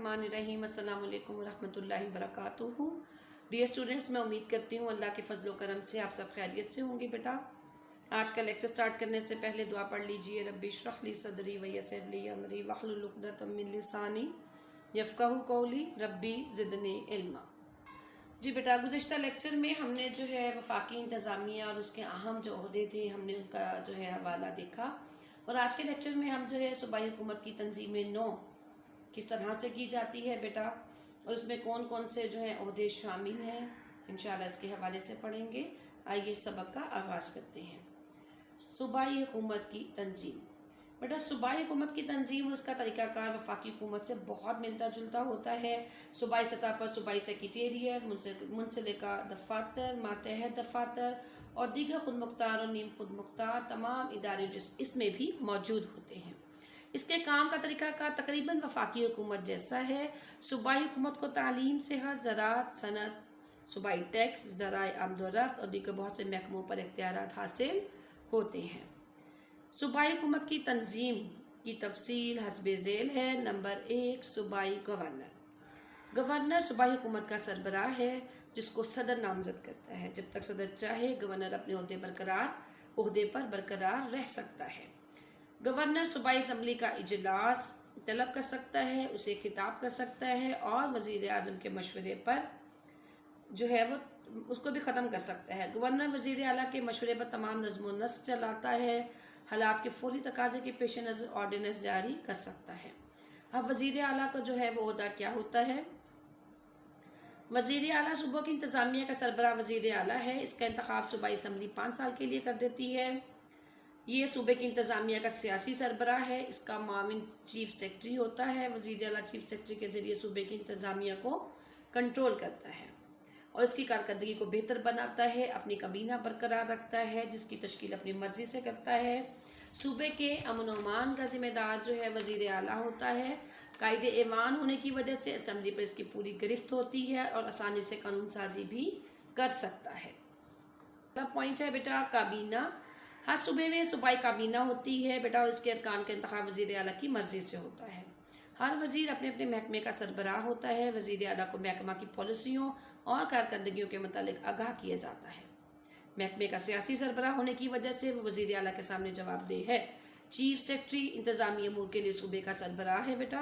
बिस्मिल्लाहिर्रहमानिर्रहीम। अस्सलाम वालेकुम रहमतुल्लाहि वबरकातुहू। डियर स्टूडेंट्स, मैं उम्मीद करती हूँ अल्लाह के फजल व करम से आप सब खैरियत से होंगे। बेटा, आज का लेक्चर स्टार्ट करने से पहले दुआ पढ़ लीजिए। रब्बी इश्रह ली सदरी व यस्सिर ली अमरी वहलुल उक़दतम मिन लिसानी यफ़क़हू क़ौली रब्बी ज़िदनी इल्मा। जी बेटा, गुज़िश्ता लेक्चर में हमने जो है वफाकी इंतज़ामिया और उसके अहम जो ओहदे थे हमने उनका जो है हवाला देखा, और आज के लेक्चर में हम जो है सूबाई हुकूमत की तंजीम नौ किस तरह से की जाती है बेटा, और उसमें कौन कौन से जो है ओहदे शामिल हैं, इंशाअल्लाह इसके हवाले से पढ़ेंगे। आइए सबक का आगाज़ करते हैं। सूबाई हुकूमत की तंजीम। बेटा, सूबाई हुकूमत की तंजीम उसका तरीक़ाकार वफाकी हुकूमत से बहुत मिलता जुलता होता है। सूबाई सतह पर सूबाई सेक्रेटेरिएट, मुंसलिका दफातर, मातहत दफातर और दीगर खुद मुख्तार और नीम खुद मुख्तार तमाम इदारे इसमें भी मौजूद होते हैं। इसके काम का तरीका का तकरीबन वफाकी हुकूमत जैसा है। सूबाई हुकूमत को तालीम, सेहत, ज़राअत, सनत, सूबाई टैक्स, ज़राए आमदोरफ्त और दीगर बहुत से महकमों पर इख्तियारात हासिल होते हैं। सूबाई हुकूमत की तंजीम की तफसील हस्बे ज़ेल है। नंबर 1, सूबाई गवर्नर। गवर्नर सूबाई हुकूमत का सरबराह है जिसको सदर नामजद करता है। जब तक सदर चाहे गवर्नर अपने ओहदे पर बरकरार रह सकता है। गवर्नर सूबाई असम्बली का इजलास तलब कर सकता है, उसे खिताब कर सकता है और वज़ीर आज़म के मशवरे पर जो है वो उसको भी ख़त्म कर सकता है। गवर्नर वज़ीर आला के मशवरे पर तमाम नज़्म व नस्क चलाता है। हालात के फौरी तकाज़े के पेश नज़र ऑर्डिनेंस जारी कर सकता है। अब वज़ीर आला का जो है वो ओहदा क्या होता है? वज़ीर आला सूबों की इंतज़ामिया का सरबराह वज़ीर आला है। इसका इंतखाब सूबाई असम्बली 5 साल के लिए कर देती है। ये सूबे की इंतज़ामिया का सियासी सरबराह है। इसका माविन चीफ सेक्रेटरी होता है। वज़ीर आला चीफ सेक्रेटरी के ज़रिए सूबे की इंतज़ामिया को कंट्रोल करता है और इसकी कारकर्दगी को बेहतर बनाता है। अपनी काबीना बरकरार रखता है जिसकी तश्कील अपनी मर्ज़ी से करता है। सूबे के अमन व अमान का ज़िम्मेदार जो है वज़ीर आला होता है। कायदे ऐवान होने की वजह से असम्बली पर इसकी पूरी गिरफ्त होती है और आसानी से कानून साजी भी कर सकता है। अगला पॉइंट है बेटा काबीना। हर सूबे में सूबाई काबीना होती है बेटा, और इसके अरकान का इंतखाब वज़ीर आला की मर्ज़ी से होता है। हर वज़ीर अपने अपने महकमे का सरबराह होता है। वज़ीर आला को महकमा की पॉलिसियों और कारकर्दगियों के मुतालिक आगाह किया जाता है। महकमे का सियासी सरबराह होने की वजह से वो वज़ीर आला के सामने जवाबदेह है। चीफ सेक्रेटरी इंतज़ामी अमूर के लिए सूबे का सरबराह है बेटा।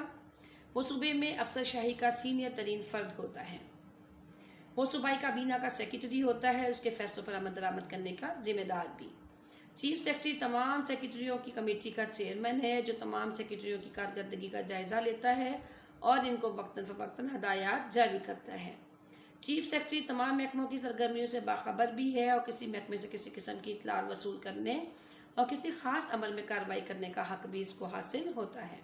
वो सूबे में अफसर शाही का सीनियर तरीन फ़र्द होता है। वो सूबाई काबीना का सेक्रेटरी होता है, उसके फैसलों पर अमल दरामद करने का ज़िम्मेदार भी। चीफ सेक्रेटरी तमाम सेक्रेटरियों की कमेटी का चेयरमैन है जो तमाम सेक्रेटरियों की कारकर्दगी का जायज़ा लेता है और इनको वक्तन फ़वक्तन हदायत जारी करता है। चीफ सेक्रेटरी तमाम महकमों की सरगर्मियों से बाखबर भी है और किसी महकमे से किसी किस्म की इतलात वसूल करने और किसी ख़ास अमल में कार्रवाई करने का हक भी इसको हासिल होता है।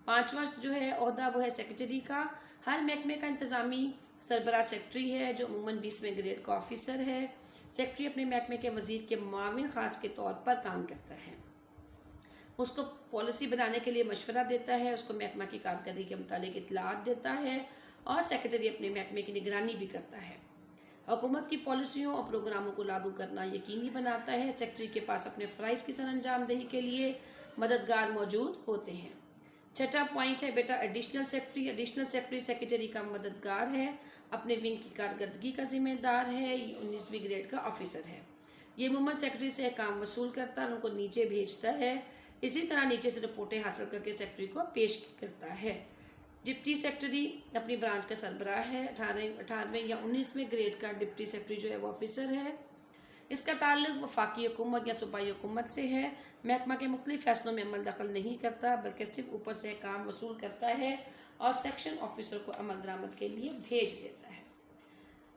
5वां जो है ओहदा वो है सेक्रेटरी का। हर महकमे का इंतज़ामी सरबराह सेक्रेटरी है जो अमूमन 20वें ग्रेड का ऑफिसर है। सेक्रेटरी अपने महकमे के वज़ीर के मुआविन ख़ास के तौर पर काम करता है। उसको पॉलिसी बनाने के लिए मशवरा देता है, उसको महकमा की कारकर्दगी के मुतालिक इतलात देता है और सेक्रेटरी अपने महकमे की निगरानी भी करता है। हुकूमत की पॉलिसियों और प्रोग्रामों को लागू करना यकीनी बनाता है। सेक्रेटरी के पास अपने फ़राइज़ की सरअंजामदही के लिए मददगार मौजूद होते हैं। 6वां पॉइंट है बेटा additional secretary. Additional secretary secretary का मददगार है, अपने विंग की कारकर्दगी का ज़िम्मेदार है। ये 19वीं ग्रेड का ऑफिसर है। ये मुमल सेक्रेटरी से काम वसूल करता है, उनको नीचे भेजता है। इसी तरह नीचे से रिपोर्टें हासिल करके सेक्रेटरी को पेश करता है। डिप्टी सेक्रेटरी अपनी ब्रांच का सरबराह है। 18वें या 19वें ग्रेड का डिप्टी सेक्रेटरी जो है वो ऑफिसर है। इसका ताल्लुक वफाकी हुकूमत या सूबाई हुकूमत से है। महकमा के मुख्तलिफ फैसलों में अमल दखल नहीं करता बल्कि सिर्फ ऊपर से काम वसूल करता है और सेक्शन ऑफिसर को अमल दरामद के लिए भेज देता है।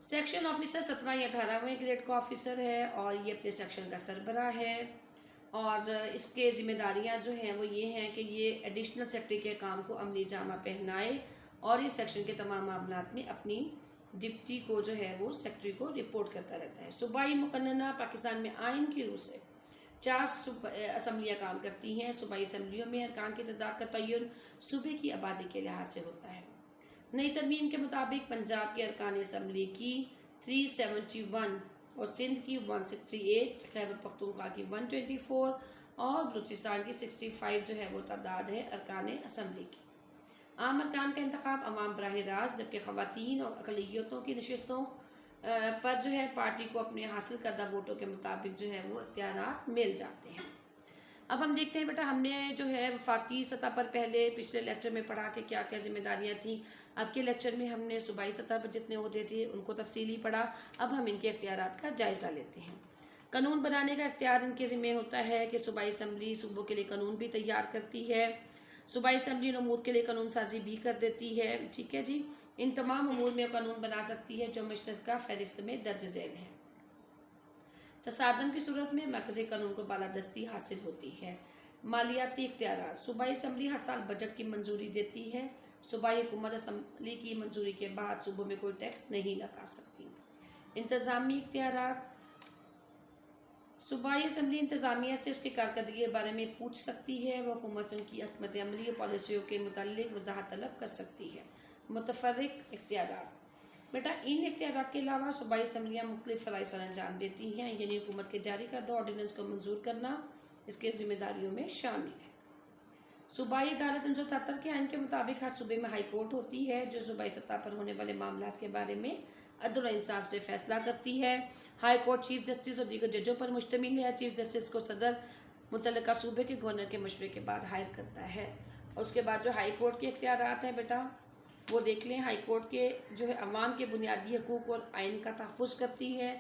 सेक्शन ऑफिसर 17 या 18वें ग्रेड का ऑफिसर है और ये अपने सेक्शन का सरबराह है और इसके ज़िम्मेदारियां जो हैं वो ये हैं कि ये एडिशनल सेक्रेटरी के काम को अमली जामा पहनाए और इस सेक्शन के तमाम मामलात में अपनी डिप्टी को जो है वो सेक्रेटरी को रिपोर्ट करता रहता है। सूबाई मुकन्नना पाकिस्तान में आइन की रूह से 4 असम्बलियाँ काम करती हैं। सूबाई असम्बलियों में अरकान की तादाद का तयन सूबे की आबादी के लिहाज से होता है। नई तरमीम के मुताबिक पंजाब के अरकान असम्बली की 371 और सिंध की 168, खैबर पख्तूनख्वा की 124 और बलूचिस्तान की 65 जो है वो तादाद है अरकान असम्बली की। आम अरकान का इंतखाब अवाम बराह रास्त, जबकि ख़वातीन और अक़लियतों की नशस्तों पर जो है पार्टी को अपने हासिल करदा वोटों के मुताबिक जो है वो इख्तियारात मिल जाते हैं। अब हम देखते हैं बेटा, हमने जो है वफाकी सतह पर पहले पिछले लेक्चर में पढ़ा कि क्या क्या जिम्मेदारियां थीं। अब के लेक्चर में हमने सूबाई सतह पर जितने ओहदे थे उनको तफसीली पढ़ा। अब हम इनके इख्तियारात का जायज़ा लेते हैं। कानून बनाने का इख्तियार इनके ज़िम्मे होता है कि सूबाई असम्बली सूबों के लिए कानून भी तैयार करती है, सूबाई असम्बली नमूद के लिए कानून साजी भी कर देती है। ठीक है जी, इन तमाम अमूर में कानून बना सकती है जो मुश्तरका फहरिस्त में दर्ज झैल है। तसादम की सूरत में मरकज़ी कानून को बालादस्ती हासिल होती है। मालियाती इख्तियारात, सूबाई असम्बली हर साल बजट की मंजूरी देती है। सूबाई हुकूमत असम्बली की मंजूरी के बाद सूबों में कोई टैक्स नहीं लगा सकती। इंतज़ामी इख्तियारात, सूबाई असम्बली इंतज़ामिया से उसकी कारकर्दगी के बारे में पूछ सकती है। वह हुकूमत से उनकी हकमत अमली और पॉलिसियों के मुताल्लिक वजाहत तलब कर सकती है। मुतफर्रिक इख्तियारात, बेटा इन इख्तियारात के अलावा सूबाई असम्बलियाँ मुख्तलिफ फ़राइज़ सर अंजाम देती हैं, यानी हुकूमत के जारी करदा ऑर्डिनेंस को मंजूर करना इसके ज़िम्मेदारियों में शामिल है। सूबाई अदालत 1973 के आइन के मुताबिक हर सूबे में हाई कोर्ट होती है जो सूबाई सतह पर होने वाले मामलात के बारे में अदल और इंसाफ से फैसला करती है। हाई कोर्ट चीफ जस्टिस और दीगर जजों पर मुश्तमिल है। चीफ जस्टिस को सदर मुतल्लिका सूबे के गवर्नर के मशवरे के बाद हायर करता है। और उसके बाद जो हाई कोर्ट के इख्तियारात हैं बेटा वो देख लें। हाई कोर्ट के जो है अवाम के बुनियादी हकूक़ और आइन का तहफ़्फ़ुज़ करती है,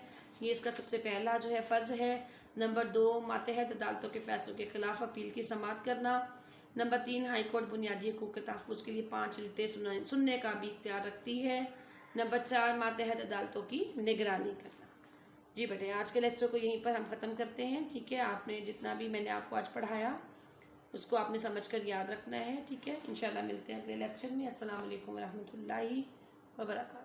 ये इसका सबसे पहला जो है फ़र्ज़ है। नंबर 2, मातहत अदालतों के फ़ैसलों के ख़िलाफ़ अपील की समाअत करना। नंबर 3, हाई कोर्ट बुनियादी हकूक़ के तहफ़्फ़ुज़ के लिए 5 रिटें सुनने का भी इख्तियार रखती है। नंबर 4, मातहत अदालतों की निगरानी करना। जी बेटे, आज के लेक्चर को यहीं पर हम ख़त्म करते हैं। ठीक है, आपने जितना भी मैंने आपको आज पढ़ाया उसको आपने समझकर याद रखना है। ठीक है, इंशाल्लाह मिलते हैं अगले लेक्चर में। अस्सलाम वालेकुम रहमतुल्लाहि व बरकातहू।